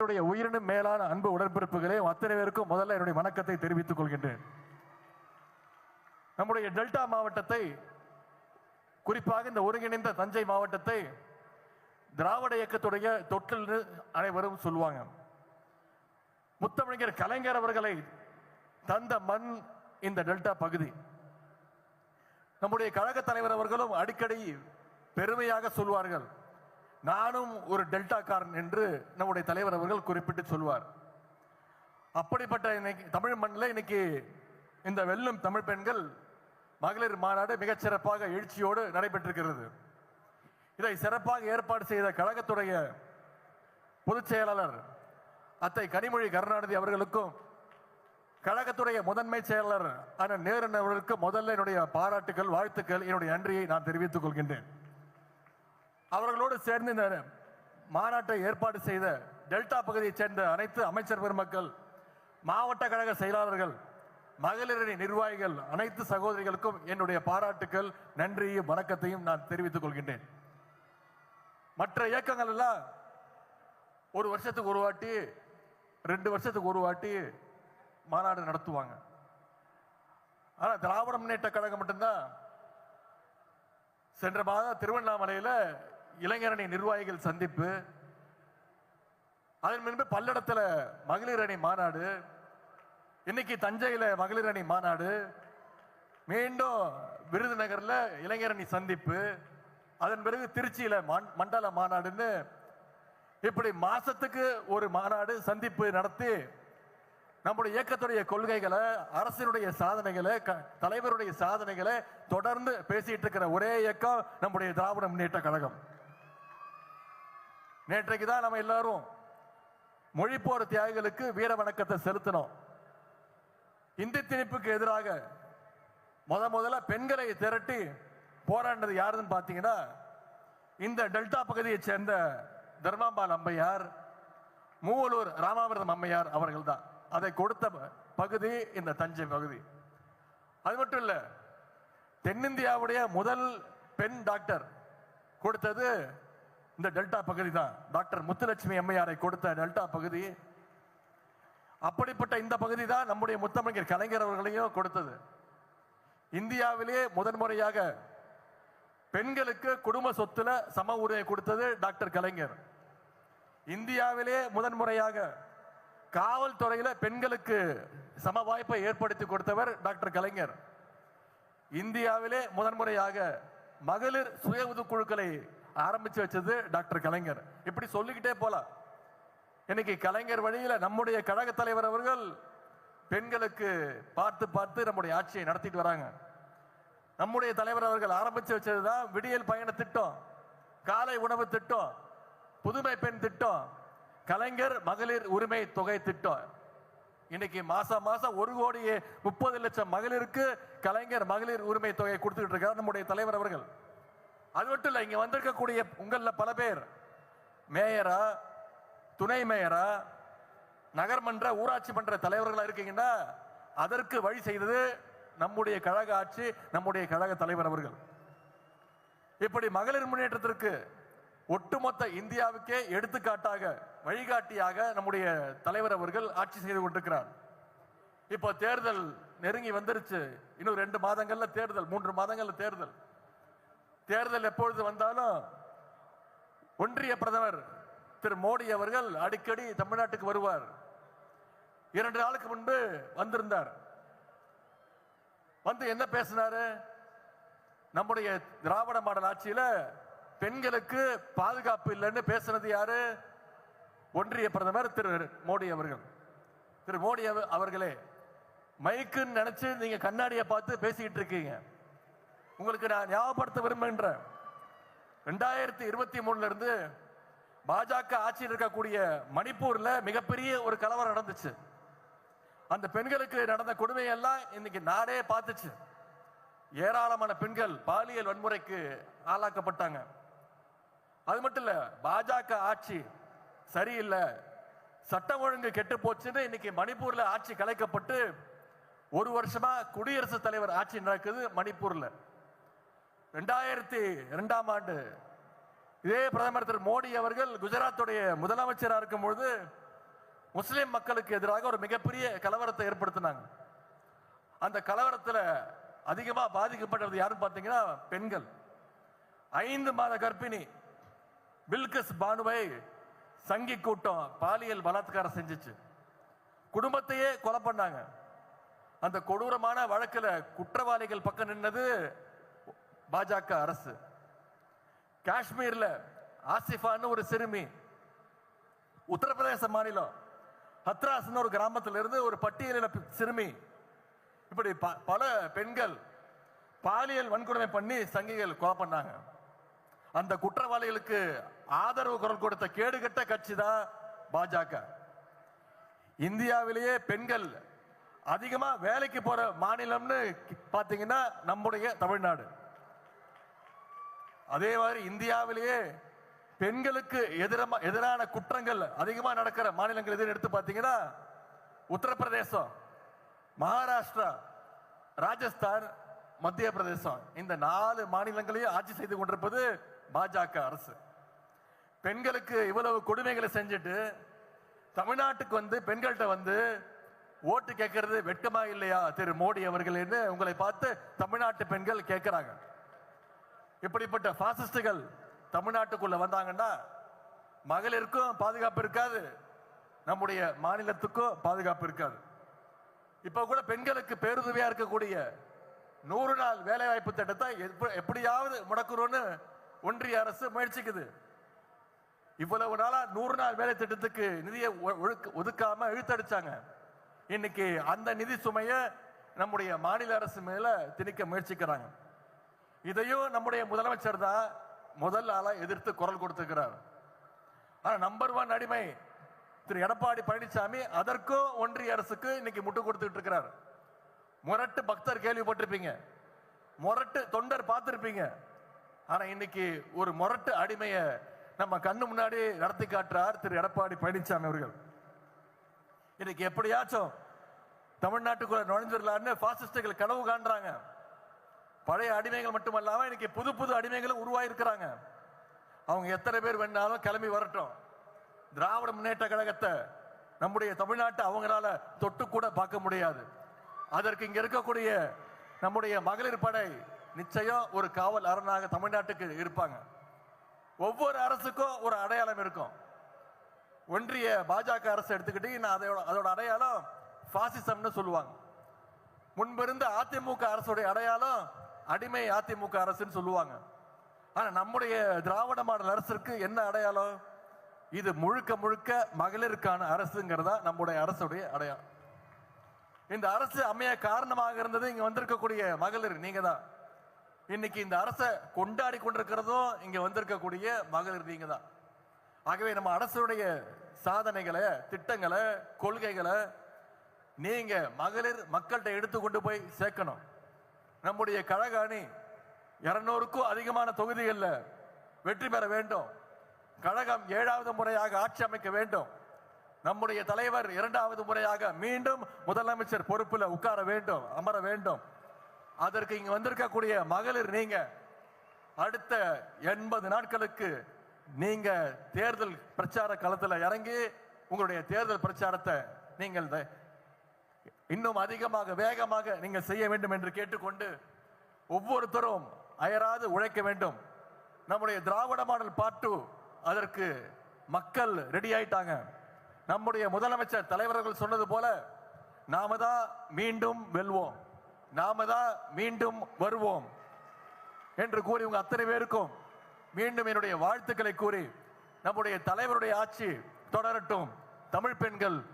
உயிரினும் மேலான அன்பு உடன்பிறப்புகளே, அத்தனை பேருக்கும் முதல்ல என்னுடைய வணக்கத்தை தெரிவித்துக் கொள்கின்றேன். நம்முடைய டெல்டா மாவட்டத்தை, குறிப்பாக இந்த ஒருங்கிணைந்த தஞ்சை மாவட்டத்தை திராவிட இயக்கத்துடைய தொட்டில் அனைவரும் சொல்லுவாங்க. முத்தமிழர் கலைஞர் அவர்களை தந்த மண் இந்த டெல்டா பகுதி. நம்முடைய கழக தலைவர் அவர்களும் அடிக்கடி பெருமையாக சொல்வார்கள், நானும் ஒரு டெல்டாக்காரன் என்று நம்முடைய தலைவர் அவர்கள் குறிப்பிட்டு சொல்வார். அப்படிப்பட்ட இன்னைக்கு தமிழ் மண்ணில் இன்னைக்கு இந்த வெல்லும் தமிழ் பெண்கள் மகளிர் மாநாடு மிகச்சிறப்பாக எழுச்சியோடு நடைபெற்றிருக்கிறது. இதை சிறப்பாக ஏற்பாடு செய்த கழகத்துடைய பொதுச் செயலாளர் அத்தை கனிமொழி கருணாநிதி அவர்களுக்கும், கழகத்துடைய முதன்மை செயலாளர் அண்ணன் நேரு அவர்களுக்கு முதல்ல என்னுடைய பாராட்டுகள், வாழ்த்துக்கள், என்னுடைய நன்றியை நான் தெரிவித்துக் கொள்கின்றேன். அவர்களோடு சேர்ந்து இந்த மாநாட்டை ஏற்பாடு செய்த டெல்டா பகுதியைச் சேர்ந்த அனைத்து அமைச்சர் பெருமக்கள், மாவட்ட கழக செயலாளர்கள், மகளிரணி நிர்வாகிகள், அனைத்து சகோதரிகளுக்கும் என்னுடைய பாராட்டுக்கள், நன்றியையும் வணக்கத்தையும் நான் தெரிவித்துக் கொள்கின்றேன். மற்ற இயக்கங்கள் எல்லாம் ஒரு வருஷத்துக்கு ஒரு வாட்டி, 2 வருஷத்துக்கு ஒரு வாட்டி மாநாடு நடத்துவாங்க. ஆனா திராவிட முன்னேற்ற கழகம் மட்டும்தான் சென்ற மாதம் திருவண்ணாமலையில் இளைஞரணி நிர்வாகிகள் சந்திப்பு, அதன் முன்பு பல்லடத்தில் மகளிர் அணி மாநாடு, இன்னைக்கு தஞ்சையில் மகளிர் அணி மாநாடு, மீண்டும் விருதுநகர்ல இளைஞரணி சந்திப்பு, அதன் பிறகு திருச்சியில மண்டல மாநாடுன்னு இப்படி மாசத்துக்கு ஒரு மாநாடு சந்திப்பு நடத்தி நம்முடைய இயக்கத்துடைய கொள்கைகளை, அரசினுடைய சாதனைகளை, தலைவருடைய சாதனைகளை தொடர்ந்து பேசிட்டு இருக்கிற ஒரே இயக்கம் நம்முடைய திராவிட முன்னேற்ற கழகம். நேற்றைக்கு தான் நம்ம எல்லாரும் மொழிப்போர் தியாகிகளுக்கு வீர வணக்கத்தை செலுத்தினோம். இந்தி திணிப்புக்கு எதிராக முதல்ல பெண்களை திரட்டி போராடினது யாருன்னு பார்த்தீங்கன்னா, இந்த டெல்டா பகுதியை சேர்ந்த தர்மாம்பாள் அம்மையார், மூவலூர் ராமாமிர்தம் அம்மையார் அவர்கள் தான். அதை கொடுத்த பகுதி இந்த தஞ்சை பகுதி. அது மட்டும் இல்ல, தென்னிந்தியாவுடைய முதல் பெண் டாக்டர் கொடுத்தது இந்த டெல்டா பகுதி தான். டாக்டர் முத்துலட்சுமி அம்மையாரை கொடுத்த டெல்டா பகுதி. அப்படிப்பட்ட இந்த பகுதி தான் நம்முடைய முத்தமிழர் கலைஞர் அவர்களையும் கொடுத்தது. இந்தியாவிலே முதன்முறையாக பெண்களுக்கு குடும்ப சொத்துல சம உரிமை கொடுத்தது டாக்டர் கலைஞர். இந்தியாவிலே முதன்முறையாக காவல்துறையில பெண்களுக்கு சம வாய்ப்பை ஏற்படுத்தி கொடுத்தவர் டாக்டர் கலைஞர். இந்தியாவிலே முதன்முறையாக மகளிர் சுய உதவிக்குழுக்களை ஆரம்பிச்சு வச்சது டாக்டர் கலைஞர். இப்படி சொல்லிக்கிட்டே போலாம். இன்னைக்கு கலைஞர் வழியில நம்முடைய கழக தலைவர் அவர்கள் பெண்களுக்கு பார்த்து பார்த்து நம்முடைய ஆட்சியை நடத்திட்டு வராங்க. நம்முடைய தலைவர் அவர்கள் ஆரம்பிச்சு வச்சதுதான் விடியல் பயண திட்டம், காலை உணவு திட்டம், புதுமை பெண் திட்டம், கலைஞர் மகளிர் உரிமை தொகை திட்டம். இன்னைக்கு மாசம் 1,30,00,000 மகளிருக்கு கலைஞர் மகளிர் உரிமை தொகையை கொடுத்துட்டு இருக்கார் நம்முடைய தலைவர் அவர்கள். அது மட்டும் இல்ல, இங்க வந்திருக்கக்கூடிய உங்கள பல பேர் மேயரா, துணை மேயரா, நகர்மன்ற ஊராட்சி மன்ற தலைவர்களா இருக்கீங்கன்னா அதற்கு வழி செய்தது நம்முடைய கழக ஆட்சி, நம்முடைய கழக தலைவர் அவர்கள். இப்படி மகளிர் முன்னேற்றத்திற்கு ஒட்டுமொத்த இந்தியாவுக்கே எடுத்துக்காட்டாக, வழிகாட்டியாக நம்முடைய தலைவர் அவர்கள் ஆட்சி செய்து கொண்டிருக்கிறார். இப்போ தேர்தல் நெருங்கி வந்துருச்சு. இன்னும் 2 மாதங்கள்ல தேர்தல், 3 மாதங்கள்ல தேர்தல். தேர்தல் எப்பொழுது வந்தாலும் ஒன்றிய பிரதமர் திரு மோடி அவர்கள் அடிக்கடி தமிழ்நாட்டுக்கு வருவார். 2 நாளுக்கு முன்பு வந்திருந்தார். வந்து என்ன பேசினாரு? நம்முடைய திராவிட மாடல் ஆட்சியில பெண்களுக்கு பாதுகாப்பு இல்லைன்னு பேசுனது யாரு? ஒன்றிய பிரதமர் திரு மோடி அவர்கள். திரு மோடி அவர்களே, மைக்குன்னு நினைச்சு நீங்க கண்ணாடியை பார்த்து பேசிக்கிட்டு இருக்கீங்க. உங்களுக்கு நான் ஞாபகப்படுத்த விரும்புகின்றேன், 2023 இருந்து பாஜக ஆட்சியில் இருக்கக்கூடிய மணிப்பூர்ல மிகப்பெரிய ஒரு கலவரம் நடந்துச்சு. அந்த பெண்களுக்கு நடந்த கொடுமையெல்லாம் இன்னைக்கு நாடே பார்த்துச்சு. ஏராளமான பெண்கள் பாலியல் வன்முறைக்கு ஆளாக்கப்பட்டாங்க. அது மட்டும் இல்ல, பாஜக ஆட்சி சரியில்லை, சட்டம் ஒழுங்கு கெட்டு போச்சுன்னு இன்னைக்கு மணிப்பூர்ல ஆட்சி கலைக்கப்பட்டு 1 வருஷமா குடியரசுத் தலைவர் ஆட்சி நடக்குது மணிப்பூர்ல. 2002ஆம் ஆண்டு இதே பிரதமர் திரு மோடி அவர்கள் குஜராத்துடைய முதலமைச்சராக இருக்கும் பொழுது முஸ்லிம் மக்களுக்கு எதிராக ஒரு மிகப்பெரிய கலவரத்தை ஏற்படுத்தினாங்க. அந்த கலவரத்தில் அதிகமா பாதிக்கப்பட்டது யாருன்னு பார்த்தீங்கன்னா பெண்கள். 5 மாத கர்ப்பிணி பில்கிஸ் பானுவை சங்கி கூட்டம் பாலியல் பலாத்காரம் செஞ்சிச்சு. குடும்பத்தையே கொலை பண்ணாங்க. அந்த கொடூரமான வழக்கில் குற்றவாளிகள் பக்கம் நின்னது பாஜக அரசு. காஷ்மீர்ல ஆசிஃபான்னு ஒரு சிறுமி, உத்தரப்பிரதேச மாநிலம் ஹத்ராஸ் ஒரு கிராமத்தில் இருந்து ஒரு பட்டியலின சிறுமி, இப்படி பல பெண்கள் பாலியல் வன்கொடுமை பண்ணி சங்கிகள் கொலை பண்ணாங்க. அந்த குற்றவாளிகளுக்கு ஆதரவு குரல் கொடுத்த கேடுகட்ட கட்சி தான் பாஜக. இந்தியாவிலேயே பெண்கள் அதிகமா வேலைக்கு போற மாநிலம்னு பாத்தீங்கன்னா நம்முடைய தமிழ்நாடு. அதே மாதிரி இந்தியாவிலேயே பெண்களுக்கு எதிரான குற்றங்கள் அதிகமா நடக்கிற மாநிலங்கள் எதுன்னு எடுத்து பாத்தீங்கன்னா உத்தரப்பிரதேசம், மகாராஷ்டிரா, ராஜஸ்தான், மத்திய பிரதேசம். இந்த 4 மாநிலங்களையும் ஆட்சி செய்து கொண்டிருப்பது பாஜக அரசு. பெண்களுக்கு இவ்வளவு கொடுமைகளை செஞ்சுட்டு தமிழ்நாட்டுக்கு வந்து பெண்கள்கிட்ட வந்து ஓட்டு கேட்கறது வெட்கமா இல்லையா திரு மோடி அவர்கள் என்று உங்களை பார்த்து தமிழ்நாட்டு பெண்கள் கேட்கிறாங்க. இப்படிப்பட்ட பாசிஸ்டுகள் தமிழ்நாட்டுக்குள்ள வந்தாங்கன்னா மகளிருக்கும் பாதுகாப்பு இருக்காது, நம்முடைய மாநிலத்துக்கும் பாதுகாப்பு இருக்காது. இப்ப கூட பெண்களுக்கு பேருதவியா இருக்கக்கூடிய 100 நாள் வேலை வாய்ப்பு திட்டத்தை எப்படியாவது முடக்குறோன்னு ஒன்றிய அரசு முயற்சிக்குது. இவ்வளவு நாளா 100 நாள் வேலை திட்டத்துக்கு நிதியை ஒதுக்காம இழுத்தடிச்சாங்க. இன்னைக்கு அந்த நிதி சுமைய நம்முடைய மாநில அரசு மேல திணிக்க முயற்சிக்கிறாங்க. இதையும் நம்முடைய முதலமைச்சர் தான் முதல் ஆளா எதிர்த்து குரல் கொடுத்திருக்கிறார். ஆனா நம்பர் 1 அடிமை திரு எடப்பாடி பழனிசாமி அதற்கும் ஒன்றிய அரசுக்கு இன்னைக்கு முட்டு கொடுத்துட்டு இருக்கிறார். முரட்டு பக்தர் கேள்விப்பட்டிருப்பீங்க, முரட்டு தொண்டர் பார்த்திருப்பீங்க. ஆனா இன்னைக்கு ஒரு முரட்டு அடிமைய நம்ம கண்ணு முன்னாடி நடத்தி காட்டுறார் திரு எடப்பாடி பழனிசாமி அவர்கள். இன்னைக்கு எப்படியாச்சும் தமிழ்நாட்டுக்குள்ள நுழைஞ்சிடலான்னு பாசிஸ்டுகள் கனவு காண்றாங்க. பழைய அடிமைகள் மட்டுமல்லாம இன்னைக்கு புது புது அடிமைகளும் உருவாயிருக்கிறாங்க. அவங்க எத்தனை பேர் வேணாலும் கிளம்பி வரட்டும். திராவிட முன்னேற்ற கழகத்தை நம்முடைய தமிழ்நாட்டை அவங்களால தொட்டு கூட பார்க்க முடியாது. அதற்கு இங்க இருக்கக்கூடிய நம்முடைய மகளிர் படை நிச்சயம் ஒரு காவல் அரணாக தமிழ்நாட்டுக்கு இருப்பாங்க. ஒவ்வொரு அரசுக்கும் ஒரு அடையாளம் இருக்கும். ஒன்றிய பாஜக அரசு எடுத்துக்கிட்டீங்கன்னா அதோட அடையாளம் பாசிசம்னு சொல்லுவாங்க. முன்பு இருந்த அதிமுக அரசுடைய அடையாளம் அடிமை அதிமுக அரசுன்னு சொல்லுவாங்க. ஆனா நம்முடைய திராவிட மாடல் அரசுக்கு என்ன அடையாளம்? இது முழுக்க முழுக்க மகளிருக்கான அரசுங்கிறதா நம்முடைய அரசுடைய அடையாளம். இந்த அரசு அமைய காரணமாக இருந்தது இங்க வந்திருக்கக்கூடிய மகளிர் நீங்க தான். இன்னைக்கு இந்த அரசை கொண்டாடி கொண்டிருக்கிறதும் இங்க வந்திருக்கக்கூடிய மகளிர் நீங்க தான். ஆகவே நம்ம அரசுடைய சாதனைகளை, திட்டங்களை, கொள்கைகளை நீங்க மகளிர் மக்கள்கிட்ட எடுத்து கொண்டு போய் சேர்க்கணும். நம்முடைய கழக அணி 200க்கும் அதிகமான தொகுதிகளில் வெற்றி பெற வேண்டும். கழகம் 7வது முறையாக ஆட்சி அமைக்க வேண்டும். நம்முடைய தலைவர் 2வது முறையாக மீண்டும் முதலமைச்சர் பொறுப்பில் உட்கார வேண்டும், அமர வேண்டும். அதற்கு இங்க வந்திருக்கக்கூடிய மகளிர் நீங்க அடுத்த 80 நாட்களுக்கு நீங்க தேர்தல் பிரச்சார களத்தில் இறங்கி உங்களுடைய தேர்தல் பிரச்சாரத்தை நீங்கள் இன்னும் அதிகமாக வேகமாக நீங்கள் செய்ய வேண்டும் என்று கேட்டுக்கொண்டு ஒவ்வொருத்தரும் அயராது உழைக்க வேண்டும். நம்முடைய திராவிட மாடல் பார்ட் 2 அதற்கு மக்கள் ரெடி ஆயிட்டாங்க. நம்முடைய முதலமைச்சர் தலைவர்கள் சொன்னது போல நாம தான் மீண்டும் வெல்வோம், நாம தான் மீண்டும் வருவோம் என்று கூறி உங்க அத்தனை பேருக்கும் மீண்டும் என்னுடைய வாழ்த்துக்களை கூறி நம்முடைய தலைவருடைய ஆட்சி தொடரட்டும். தமிழ் பெண்கள்